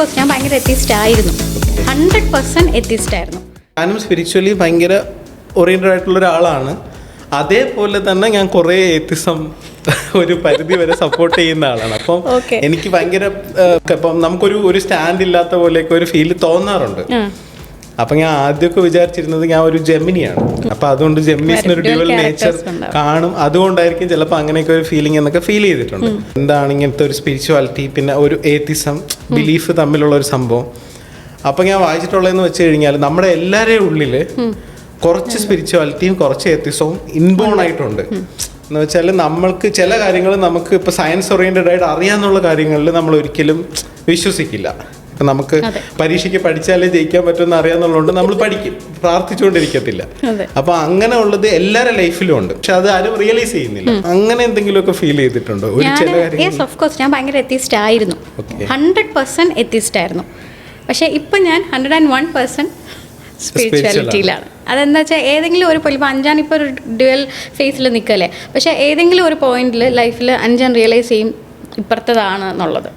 Course ഞാൻ ഭയങ്കര atheist ആയിരുന്നു. 100% എത്തിസ്റ്റ് ആയിരുന്നു. ഞാനും സ്പിരിച്വലി ഭയങ്കര ഓറിയൻറ്റഡ് ആയിട്ടുള്ള ഒരാളാണ്. അതേപോലെ തന്നെ ഞാൻ കുറേ എത്തിസം ഒരു പരിധി വരെ സപ്പോർട്ട് ചെയ്യുന്ന ആളാണ്. അപ്പം എനിക്ക് ഭയങ്കര ഇപ്പം നമുക്കൊരു സ്റ്റാൻഡ് ഇല്ലാത്ത പോലെയൊക്കെ ഒരു ഫീൽ തോന്നാറുണ്ട്. അപ്പം ഞാൻ ആദ്യമൊക്കെ വിചാരിച്ചിരുന്നത് ഞാൻ ഒരു ജെമിനിയാണ്. അപ്പം അതുകൊണ്ട് ജെമിനീസിന് ഒരു ഡ്യുവൽ നേച്ചർ കാണും, അതുകൊണ്ടായിരിക്കും ചിലപ്പോൾ അങ്ങനെയൊക്കെ ഒരു ഫീലിംഗ് എന്നൊക്കെ ഫീൽ ചെയ്തിട്ടുണ്ട്. എന്താണ് ഇങ്ങനത്തെ ഒരു സ്പിരിച്വാലിറ്റി പിന്നെ ഒരു ഏത്തിസം ബിലീഫ് തമ്മിലുള്ള ഒരു സംഭവം. അപ്പം ഞാൻ വായിച്ചിട്ടുള്ളതെന്ന് വെച്ച് കഴിഞ്ഞാൽ നമ്മുടെ എല്ലാവരുടെയും ഉള്ളിൽ കുറച്ച് സ്പിരിച്വാലിറ്റിയും കുറച്ച് ഏത്തിസവും ഇൻബോൺ ആയിട്ടുണ്ട്. എന്ന് വെച്ചാൽ നമ്മൾക്ക് ചില കാര്യങ്ങൾ നമുക്ക് ഇപ്പോൾ സയൻസ് ഓറിയൻറ്റഡ് ആയിട്ട് അറിയാമെന്നുള്ള കാര്യങ്ങളിൽ നമ്മൾ ഒരിക്കലും വിശ്വസിക്കില്ല. ഇപ്പം നമുക്ക് പരീക്ഷയ്ക്ക് പഠിച്ചാലേ ജയിക്കാൻ പറ്റുമെന്ന് അറിയാമെന്നുള്ളതുകൊണ്ട് നമ്മൾ പഠിക്കും, പ്രാർത്ഥിച്ചുകൊണ്ടിരിക്കത്തില്ല. അപ്പോൾ അങ്ങനെ ഉള്ളത് എല്ലാവരുടെ ലൈഫിലും ഉണ്ട്, പക്ഷെ അത് ആരും റിയലൈസ് ചെയ്യുന്നില്ല. അങ്ങനെ എന്തെങ്കിലുമൊക്കെ ഫീൽ ചെയ്തിട്ടുണ്ടോ? ഒരു ചില കാര്യങ്ങൾ ഓഫ് കോഴ്സ് ഞാൻ ഭയങ്കര എത്തിസ്റ്റ് ആയിരുന്നു. 100% എത്തിസ്റ്റ് ആയിരുന്നു. പക്ഷേ ഇപ്പം ഞാൻ 101% സ്പിരിച്വാലിറ്റിയിലാണ്. അതെന്താ വെച്ചാൽ ഏതെങ്കിലും ഒരു ഇപ്പോൾ അഞ്ചാൻ ഇപ്പോൾ ഒരു ഡ്യുവൽ ഫേസിൽ നിൽക്കല്ലേ, പക്ഷേ ഏതെങ്കിലും ഒരു പോയിന്റിൽ ലൈഫിൽ അഞ്ചാൻ റിയലൈസ് ചെയ്യും ഇപ്പുറത്തതാണ് എന്നുള്ളത്.